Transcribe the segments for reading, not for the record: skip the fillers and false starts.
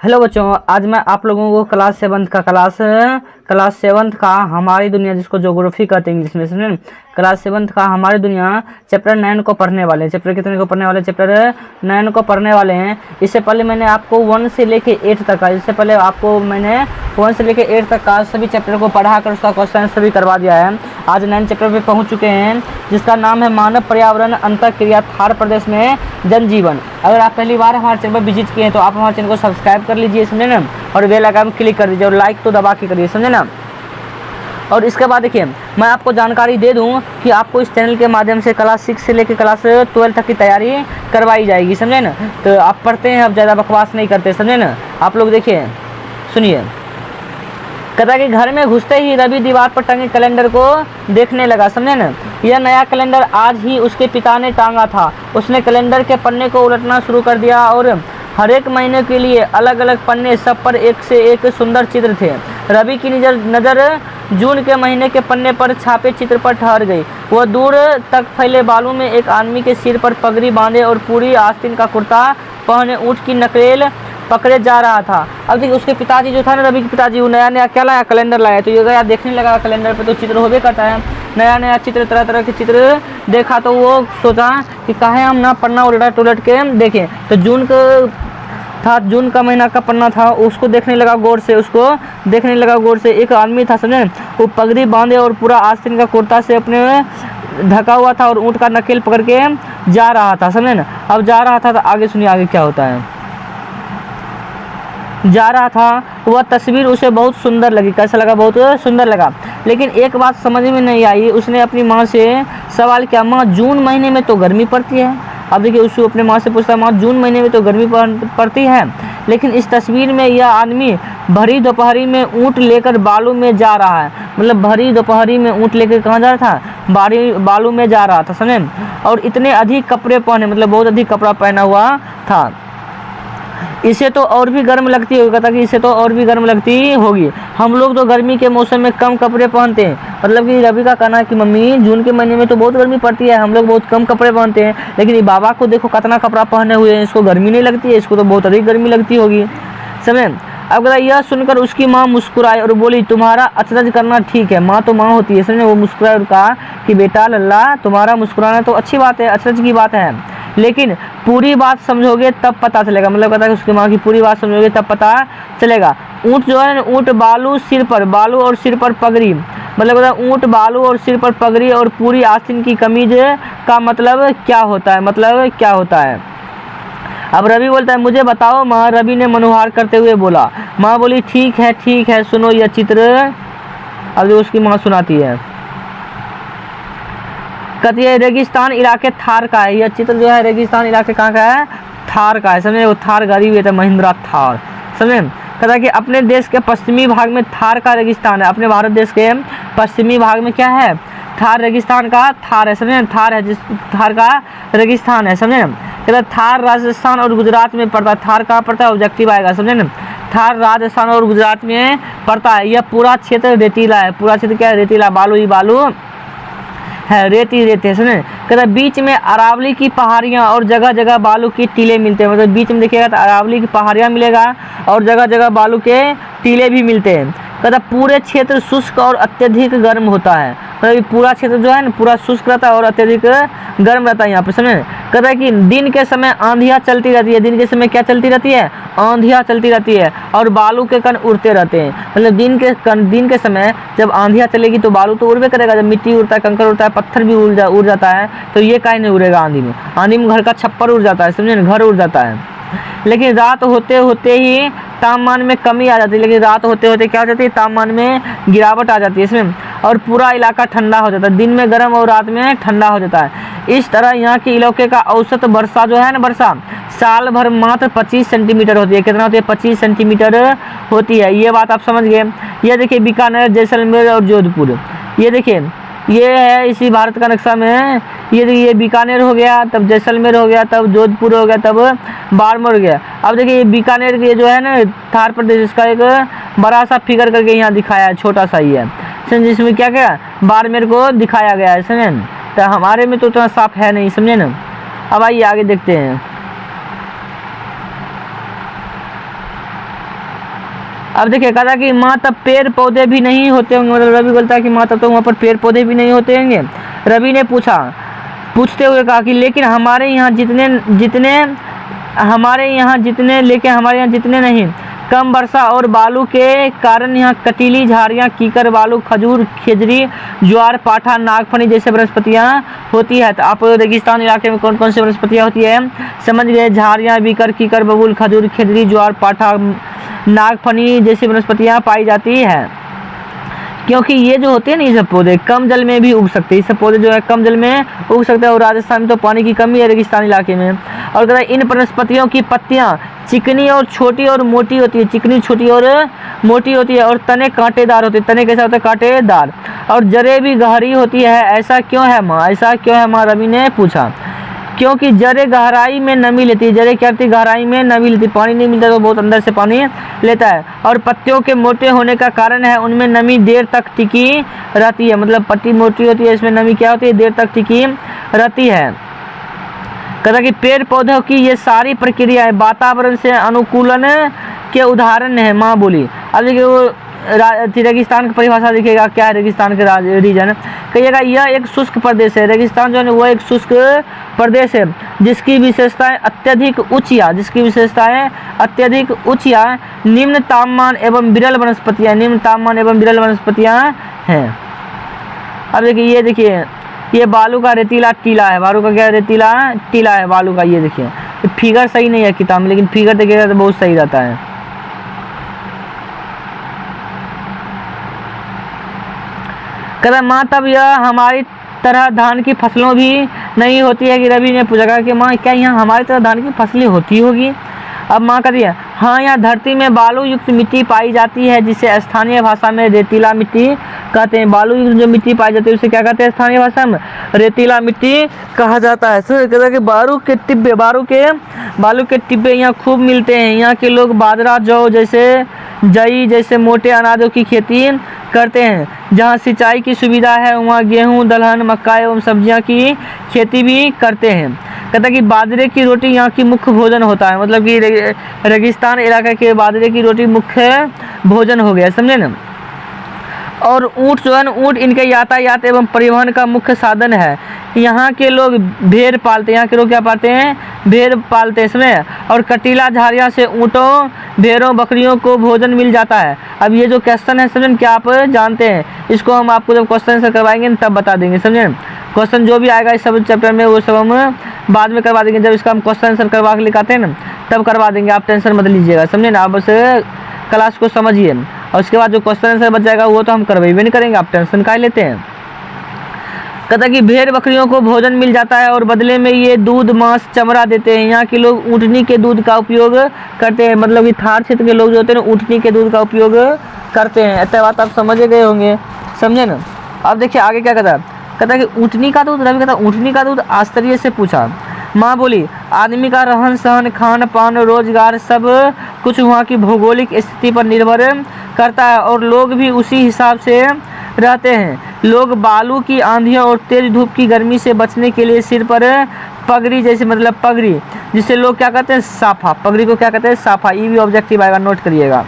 Hello बच्चों, आज मैं आप लोगों को क्लास सेवन्थ का हमारी दुनिया, जिसको ज्योग्राफी कहते हैं इंग्लिश में, समझे। क्लास सेवन्थ का हमारी दुनिया चैप्टर 9 को पढ़ने वाले हैं। चैप्टर कितने को पढ़ने वाले हैं? चैप्टर 9 को पढ़ने वाले हैं। इससे पहले मैंने आपको 1 से लेके 8 तक का, इससे पहले आपको मैंने 1 से लेके 8 तक का सभी चैप्टर को पढ़ा कर उसका क्वेश्चन आंसर भी करवा दिया है। आज 9 चैप्टर पे पहुंच चुके हैं, जिसका नाम है मानव पर्यावरण अंतःक्रिया थार प्रदेश में जनजीवन। अगर आप पहली बार हमारे चैनल पर विजिट किए हैं तो आप हमारे चैनल को सब्सक्राइब कर लीजिए, समझे ना, और बेल आइकन क्लिक कर दीजिए और लाइक तो दबा के करिए, समझे ना। और इसके बाद देखिए, मैं आपको जानकारी दे दूं कि आपको इस चैनल के माध्यम से क्लास 6 से लेकर क्लास 12 तक की तैयारी करवाई जाएगी, समझे ना। तो आप पढ़ते हैं, अब ज़्यादा बकवास नहीं करते, समझे ना। आप लोग देखिए, सुनिए। कहता कि घर में घुसते ही रवि दीवार पर टंगे कैलेंडर को देखने लगा, समझे ना। यह नया कैलेंडर आज ही उसके पिता ने टांगा था। उसने कैलेंडर के पन्ने को उलटना शुरू कर दिया और हर एक महीने के लिए अलग अलग पन्ने, सब पर एक से एक सुंदर चित्र थे। रवि की नज़र जून के महीने के पन्ने पर छापे चित्र पर ठहर गई। वह दूर तक फैले बालों में एक आदमी के सिर पर पगड़ी बांधे और पूरी आस्तीन का कुर्ता पहने ऊँट की नकेल पकड़े जा रहा था। अब देखिए, उसके पिताजी जो था ना, रवि के पिताजी, वो नया नया क्या लाया? कैलेंडर लाया। तो ये गया देखने लगा, कैलेंडर पे तो चित्र होबे करता है, नया नया चित्र, तरह तरह के चित्र देखा। तो वो सोचा कि काहे हम ना पन्ना उलट उलट के देखें। तो जून का महीना का पन्ना था, उसको देखने लगा गौर से। एक आदमी था, समझे, वो पगड़ी बांधे और पूरा आस्तीन का कुर्ता से अपने ढका हुआ था और ऊँट का नकेल पकड़ के जा रहा था, समझे ना। अब जा रहा था तो आगे सुनिए, आगे क्या होता है। जा रहा था, वह तस्वीर उसे बहुत सुंदर लगी। कैसा लगा? बहुत सुंदर लगा। लेकिन एक बात समझ में नहीं आई। उसने अपनी माँ से सवाल किया, माँ जून महीने में तो गर्मी पड़ती है। अब देखिए, उसको अपने माँ से पूछता, माँ जून महीने में तो गर्मी पड़ती है, लेकिन इस तस्वीर में यह आदमी भरी दोपहरी में ऊँट लेकर बालू में जा रहा है। मतलब भरी दोपहरी में ऊँट लेकर कहाँ जा रहा था? बालू में जा रहा था, समझे। और इतने अधिक कपड़े पहने, मतलब बहुत अधिक कपड़ा पहना हुआ था। इसे तो और भी गर्म लगती होगी। कहता कि इसे तो और भी गर्म लगती होगी। हम लोग तो गर्मी के मौसम में कम कपड़े पहनते हैं। मतलब कि रवि का कहना है कि मम्मी जून के महीने में तो बहुत गर्मी पड़ती है, हम लोग बहुत कम कपड़े पहनते हैं, लेकिन ये बाबा को देखो कितना कपड़ा पहने हुए हैं, इसको गर्मी नहीं लगती है, इसको तो बहुत अधिक गर्मी लगती होगी, समझे। अब कहता यह सुनकर उसकी माँ मुस्कुराई और बोली, तुम्हारा अचरज करना ठीक है। माँ तो माँ होती है, समझे। वो मुस्कुराई और कहा कि बेटा लल्ला, तुम्हारा मुस्कुराना तो अच्छी बात है, अचरज की बात है, लेकिन पूरी बात समझोगे तब पता चलेगा। मतलब कहता है उसकी माँ की पूरी बात समझोगे तब पता चलेगा। ऊँट जो है ना, ऊँट बालू और सिर पर पगड़ी, मतलब कहता है ऊँट बालू और सिर पर पगड़ी और पूरी आस्तीन की कमीज का मतलब क्या होता है? अब रवि बोलता है, मुझे बताओ माँ। रवि ने मनोहार करते हुए बोला। माँ बोली, ठीक है, सुनो यह चित्र। अब जो उसकी माँ सुनाती है, कहती है रेगिस्तान इलाके थार का है। यह चित्र जो है रेगिस्तान इलाके कहाँ का है? थार का है, समझे। वो थार गाड़ी हुई था, महिंद्रा थार, समझे। कहता है कि अपने देश के पश्चिमी भाग में थार का रेगिस्तान है। अपने भारत देश के पश्चिमी भाग में क्या है? थार रेगिस्तान का थार है, समझे। थार है, जिस थार का रेगिस्तान है, समझे। कहता है थार राजस्थान और गुजरात में पड़ता है। थार कहाँ पड़ता है? ऑब्जेक्टिव आएगा, समझे ना। थार राजस्थान और गुजरात में पड़ता है। यह पूरा क्षेत्र रेतीला है। पूरा क्षेत्र क्या है? रेतीला, बालू ही बालू है, रेती है, सुने। कहता बीच में अरावली की पहाड़ियाँ और जगह जगह बालू की टीले मिलते हैं। मतलब बीच में देखिएगा तो अरावली की पहाड़ियाँ मिलेगा और जगह जगह बालू के टीले भी मिलते हैं। कहता पूरे क्षेत्र शुष्क और अत्यधिक गर्म होता है। मतलब पूरा क्षेत्र जो है ना, पूरा शुष्क रहता है और अत्यधिक गर्म रहता है यहाँ पे, समझे। कहता है कि दिन के समय आंधियाँ चलती रहती है। दिन के समय क्या चलती रहती है? आंधियाँ चलती रहती है और बालू के कण उड़ते रहते हैं। मतलब दिन के समय जब आंधियाँ चलेगी तो बालू तो उड़बे करेगा। जब मिट्टी उड़ता है, कंकड़ उड़ता है, पत्थर भी उड़ जाता है, तो ये काहे नहीं उड़ेगा आंधी में? आंधी में घर का छप्पर उड़ जाता है, समझे, घर उड़ जाता है। लेकिन रात होते होते ही तापमान में कमी आ जाती है। लेकिन रात होते होते क्या हो जाती है? तापमान में गिरावट आ जाती है इसमें, और पूरा इलाका ठंडा हो जाता है। दिन में गर्म और रात में ठंडा हो जाता है। इस तरह यहाँ के इलाके का औसत वर्षा जो है ना, वर्षा साल भर मात्र 25 सेंटीमीटर होती है। कितना होती है? 25 सेंटीमीटर होती है। ये बात आप समझ गए। ये देखिए बीकानेर, जैसलमेर और जोधपुर, ये देखिए ये है इसी भारत का नक्शा में। ये बीकानेर हो गया, तब जैसलमेर हो गया, तब जोधपुर हो गया, तब बाड़मेर हो गया। अब देखिए ये बीकानेर ये जो है ना, थार प्रदेश, इसका एक बड़ा सा फिगर करके यहाँ दिखाया है, छोटा सा ही है, जिसमें क्या क्या बाड़मेर को दिखाया गया है, समझे। तो हमारे में तो उतना साफ है नहीं, समझे ना। अब आइए आगे देखते हैं। अब देखिए कहा कि माँ तब पेड़ पौधे भी नहीं होते होंगे, मतलब रवि बोलता है कि माँ तब तो वहाँ पर पेड़ पौधे भी नहीं होते होंगे। रवि ने पूछते हुए कहा कि लेकिन हमारे यहाँ जितने जितने नहीं, कम वर्षा और बालू के कारण यहाँ कटीली झाड़ियाँ, कीकर, बालू, खजूर, खेजरी, ज्वार, पाठा, नागफनी जैसे वनस्पतियाँ होती है। तो आप रेगिस्तान इलाके में कौन कौन सी वनस्पतियाँ होती है समझ गए। झाड़ियाँ, बीकर, कीकर, बबूल, खजूर, खेजरी, ज्वार, पाठा, नागफनी जैसी वनस्पतियाँ पाई जाती है। क्योंकि ये जो होते हैं ना, ये सब पौधे कम जल में भी उग सकते हैं। ये सब पौधे जो है कम जल में उग सकते हैं और राजस्थान में तो पानी की कमी है रेगिस्तान इलाके में। और कहते हैं इन वनस्पतियों की पत्तियां चिकनी और छोटी और मोटी होती है, चिकनी, छोटी और मोटी होती है और तने कांटेदार होते हैं। तने कैसा होता है? कांटेदार। और जड़ें भी गहरी होती है। ऐसा क्यों है माँ? ऐसा क्यों है माँ? रवि ने पूछा। क्योंकि जड़ें गहराई में नमी लेती है। जड़ें क्या करती? गहराई में नमी लेती है। पानी नहीं मिलता तो बहुत अंदर से पानी लेता है। और पत्तियों के मोटे होने का कारण है उनमें नमी देर तक टिकी रहती है। मतलब पत्ती मोटी होती है, इसमें नमी क्या होती है? देर तक टिकी रहती है। कहता कि पेड़ पौधों की ये सारी प्रक्रियाएं वातावरण से अनुकूलन के उदाहरण है। माँ बोली। अब देखिए वो रेगिस्तान की परिभाषा देखिएगा क्या है रेगिस्तान के रीजन। कहिएगा यह एक शुष्क प्रदेश है। रेगिस्तान जो है वो एक शुष्क प्रदेश है जिसकी विशेषताएं अत्यधिक उच्च या निम्न तापमान एवं विरल वनस्पतियां हैं। अब देखिए ये बालू का रेतीला टीला है। बालू का क्या? रेतीला टीला है बालू का। ये देखिए फिगर सही नहीं है किताब में, लेकिन फिगर देखिएगा तो बहुत सही रहता है। कहता माँ तब यह हमारी तरह धान की फसलों भी नहीं होती है कि रवि ने पूछा कि माँ क्या यहाँ हमारी तरह धान की फसलें होती होगी? अब माँ कहती है हाँ, यहाँ धरती में बालू युक्त मिट्टी पाई जाती है जिसे स्थानीय भाषा में रेतीला मिट्टी कहते हैं। बालू युक्त जो मिट्टी पाई जाती है उसे क्या कहते हैं स्थानीय भाषा में? रेतीला मिट्टी कहा जाता है। सो कहता है कि बालू के टिब्बे यहाँ खूब मिलते हैं। यहाँ के लोग बाजरा, जौ जैसे मोटे अनाजों की खेती करते हैं। जहाँ सिंचाई की सुविधा है वहाँ गेहूँ, दलहन, मक्का एवं सब्जियाँ की खेती भी करते हैं। कहता है कि बाजरे की रोटी यहाँ की मुख्य भोजन होता है। मतलब कि रेगिस्तान इलाके के बाजरे की रोटी मुख्य भोजन हो गया, समझे ना। और ऊँट जो है ना, ऊँट इनके यातायात एवं परिवहन का मुख्य साधन है। यहाँ के लोग भेड़ पालते हैं। यहाँ के लोग क्या पालते हैं? भेड़ पालते हैं इसमें। और कटीला झाड़ियाँ से ऊँटों, भेड़ों, बकरियों को भोजन मिल जाता है। अब ये जो क्वेश्चन है समझे क्या आप जानते हैं? इसको हम आपको जब क्वेश्चन आंसर करवाएंगे तब बता देंगे, समझे। क्वेश्चन जो भी आएगा इस सब चैप्टर में वो सब हम बाद में करवा देंगे। जब इसका हम क्वेश्चन आंसर करवा के लिखाते हैं ना तब करवा देंगे। आप टेंशन मत लीजिएगा, समझे ना। आप बस क्लास को समझिए और उसके बाद जो क्वेश्चन आंसर बच जाएगा वो तो हम करवाइए नहीं करेंगे। आप टेंशन काहे लेते हैं? कहता कि भेड़ बकरियों को भोजन मिल जाता है और बदले में ये दूध, मांस, चमड़ा देते हैं। यहाँ के लोग ऊँटनी के दूध का उपयोग करते हैं। मतलब कि थार क्षेत्र के लोग जो होते हैं ना ऊँटनी के दूध का उपयोग करते हैं। इतना बात आप समझ गए होंगे, समझे ना। अब देखिए आगे क्या कहता है। कहता है कि ऊँटनी का दूध, रवि कहता ऊँटनी का दूध आश्चर्य से पूछा। माँ बोली आदमी का रहन सहन, खान पान, रोजगार सब कुछ वहाँ की भौगोलिक स्थिति पर निर्भर करता है और लोग भी उसी हिसाब से रहते हैं। लोग बालू की आंधियों और तेज धूप की गर्मी से बचने के लिए सिर पर पगड़ी, जैसे मतलब पगड़ी जिसे लोग क्या कहते हैं? साफा। पगड़ी को क्या कहते हैं? साफा। ये भी ऑब्जेक्टिव आएगा, नोट करिएगा।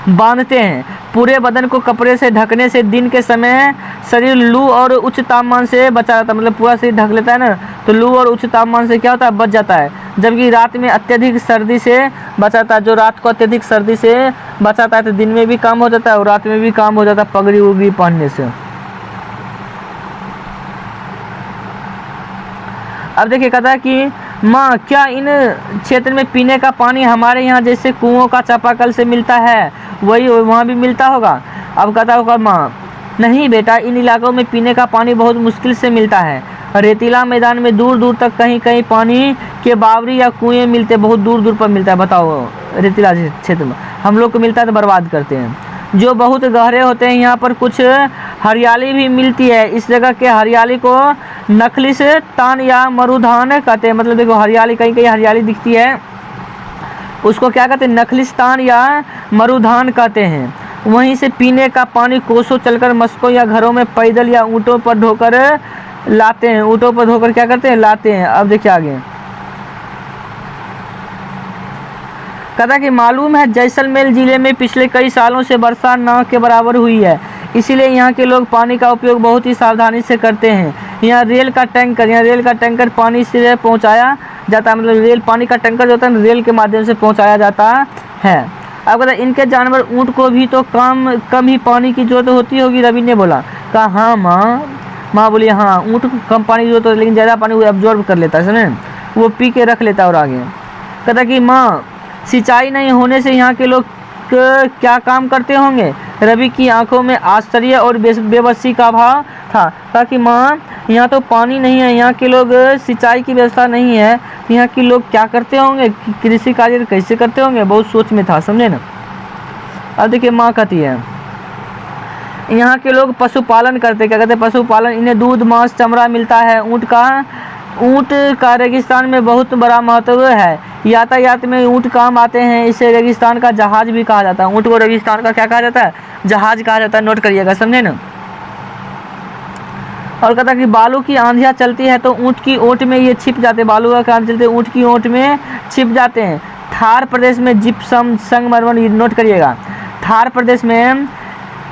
बांधते हैं। पूरे बदन को कपड़े से ढकने से दिन के समय शरीर लू और उच्च तापमान से बचा जाता है। मतलब पूरा शरीर ढक लेता है ना तो लू और उच्च तापमान से क्या होता है? बच जाता है। जबकि रात में अत्यधिक सर्दी से बचाता है। जो रात को अत्यधिक सर्दी से बचाता है तो दिन में भी काम हो जाता है और रात में भी काम हो जाता है पगड़ी उगड़ी पहनने से। अब देखिए कहता है कि माँ क्या इन क्षेत्र में पीने का पानी हमारे यहाँ जैसे कुओं का चापाकल से मिलता है वही वहाँ भी मिलता होगा? अब कहता होगा माँ नहीं बेटा, इन इलाकों में पीने का पानी बहुत मुश्किल से मिलता है। रेतीला मैदान में दूर दूर तक कहीं कहीं पानी के बावरी या कुएं मिलते, बहुत दूर दूर पर मिलता है। बताओ रेतीला क्षेत्र में हम लोग को मिलता है तो बर्बाद करते हैं, जो बहुत गहरे होते हैं। यहाँ पर कुछ हरियाली भी मिलती है। इस जगह के हरियाली को नखलिस्तान या मरुधान कहते हैं। मतलब देखो हरियाली, कहीं कहीं हरियाली दिखती है उसको क्या कहते हैं? नखलिस्तान या मरुधान कहते हैं। वहीं से पीने का पानी कोसों चलकर मस्कों या घरों में पैदल या ऊँटों पर ढोकर लाते हैं। ऊँटों पर ढोकर क्या करते हैं? लाते हैं। अब देखिए आगे कहता कि मालूम है जैसलमेर जिले में पिछले कई सालों से वर्षा न के बराबर हुई है, इसीलिए यहाँ के लोग पानी का उपयोग बहुत ही सावधानी से करते हैं। यहाँ रेल का टैंकर पानी से पहुँचाया जाता है, मतलब रेल पानी का टैंकर जो होता है रेल के माध्यम से पहुँचाया जाता है। अब कहता इनके जानवर ऊँट को भी तो कम ही पानी की जरूरत होती होगी। रवि ने बोला। कहा हाँ माँ बोली हाँ, ऊँट को कम पानी की जरूरत होती है, लेकिन ज़्यादा पानी वो एब्जॉर्ब कर लेता है, समझे, वो पी के रख लेता है। और आगे कहता कि माँ सिंचाई नहीं होने से यहाँ के लोग क्या काम करते होंगे। रवि की आंखों में आश्चर्य और बेबसी का भाव था। कहा कि माँ यहाँ तो पानी नहीं है, यहाँ के लोग सिंचाई की व्यवस्था नहीं है, यहाँ के लोग क्या करते होंगे, कृषि कार्य कैसे करते होंगे, बहुत सोच में था, समझे ना। अब देखिए माँ कहती है यहाँ के लोग पशुपालन करते, क्या कहते हैं पशुपालन, इन्हें दूध मांस चमड़ा मिलता है। ऊँट का रेगिस्तान में बहुत बड़ा महत्व है, यातायात में ऊँट काम आते हैं, इसे रेगिस्तान का जहाज भी कहा जाता है। ऊँट को रेगिस्तान का क्या कहा जाता है, जहाज कहा जाता है, नोट करिएगा, समझे ना। और कहता कि बालू की आंधियाँ चलती है तो ऊँट की ओट में ये छिप जाते हैं, बालू का आंधी चलते ऊँट की ओट में छिप जाते हैं। थार प्रदेश में जिप्सम संगमरमर, नोट करिएगा, थार प्रदेश में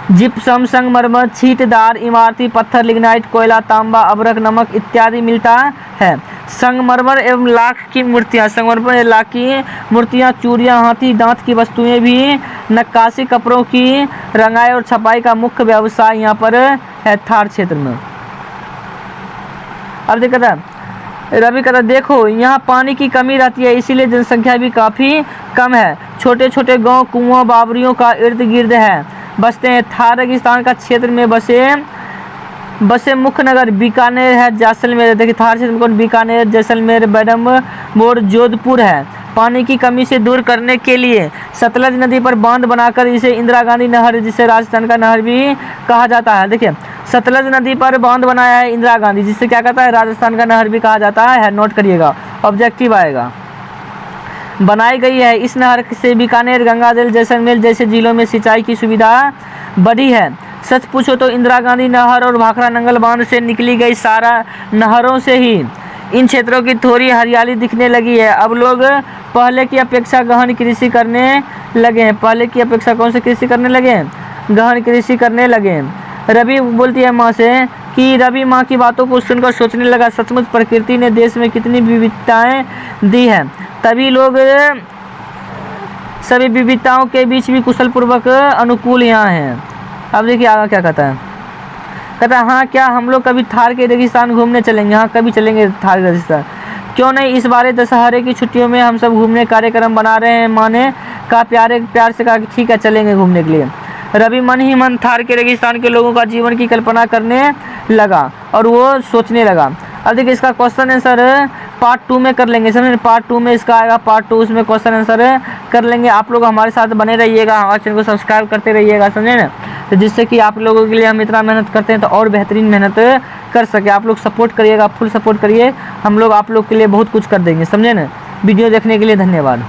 जिप्सम संगमरमर छींटदार इमारती पत्थर लिग्नाइट कोयला तांबा अभ्रक नमक इत्यादि मिलता है। संगमरमर एवं लाख की मूर्तियाँ, संगमरमर लाख की मूर्तियाँ, चूड़ियाँ, हाथी दांत की वस्तुएं भी, नक्काशी कपड़ों की रंगाई और छपाई का मुख्य व्यवसाय यहाँ पर है थार क्षेत्र में। अब देखा रवि कहता देखो यहाँ पानी की कमी रहती है, इसीलिए जनसंख्या भी काफ़ी कम है। छोटे छोटे गांव कुआं बावरियों का इर्द गिर्द है बसते हैं। थार रेगिस्तान का क्षेत्र में बसे मुख्य नगर बीकानेर है, जैसलमेर। देखिए थार क्षेत्र में कौन, बीकानेर, जैसलमेर, बैडमोर, जोधपुर है। पानी की कमी से दूर करने के लिए सतलज नदी पर बांध बनाकर इसे इंदिरा गांधी नहर, जिसे राजस्थान का नहर भी कहा जाता है। देखिए सतलज नदी पर बांध बनाया है इंदिरा गांधी, जिससे क्या कहता है राजस्थान का नहर भी कहा जाता है, नोट करिएगा, ऑब्जेक्टिव आएगा। बनाई गई है। इस नहर से बीकानेर, गंगाजल, जैसलमेर जैसे जिलों में सिंचाई की सुविधा बढ़ी है। सच पूछो तो इंदिरा गांधी नहर और भाखड़ा नंगल बांध से निकली गई सारा नहरों से ही इन क्षेत्रों की थोड़ी हरियाली दिखने लगी है। अब लोग पहले की अपेक्षा गहन कृषि करने लगे हैं। पहले की अपेक्षा कौन सी कृषि करने लगे हैं, गहन कृषि करने लगे हैं। रवि बोलती है माँ से कि रवि माँ की बातों को सुनकर सोचने लगा, सचमुच प्रकृति ने देश में कितनी विविधताएं दी है। तभी लोग सभी विविधताओं के बीच भी कुशल पूर्वक अनुकूल यहाँ हैं। अब देखिए आगे क्या कहता है। कहता है हाँ क्या हम लोग कभी थार के रेगिस्तान घूमने चलेंगे। हाँ कभी चलेंगे थार के रेगिस्तान, क्यों नहीं। इस बार दशहरे की छुट्टियों में हम सब घूमने कार्यक्रम बना रहे हैं। माँ ने कहा प्यार से कहा कि ठीक है चलेंगे घूमने के लिए। रवि मन ही मन थार के रेगिस्तान के लोगों का जीवन की कल्पना करने लगा और वो सोचने लगा। अब देखिए इसका क्वेश्चन आंसर पार्ट 2 में कर लेंगे, समझे। पार्ट 2 में इसका आएगा, पार्ट 2 उसमें क्वेश्चन आंसर कर लेंगे। आप लोग हमारे साथ बने रहिएगा, हमारे चैनल को सब्सक्राइब करते रहिएगा, समझे ना, तो जिससे कि आप लोगों के लिए हम इतना मेहनत करते हैं तो और बेहतरीन मेहनत कर सके। आप लोग सपोर्ट करिएगा, फुल सपोर्ट करिए, हम लोग आप लोग के लिए बहुत कुछ कर देंगे, समझे ना। वीडियो देखने के लिए धन्यवाद।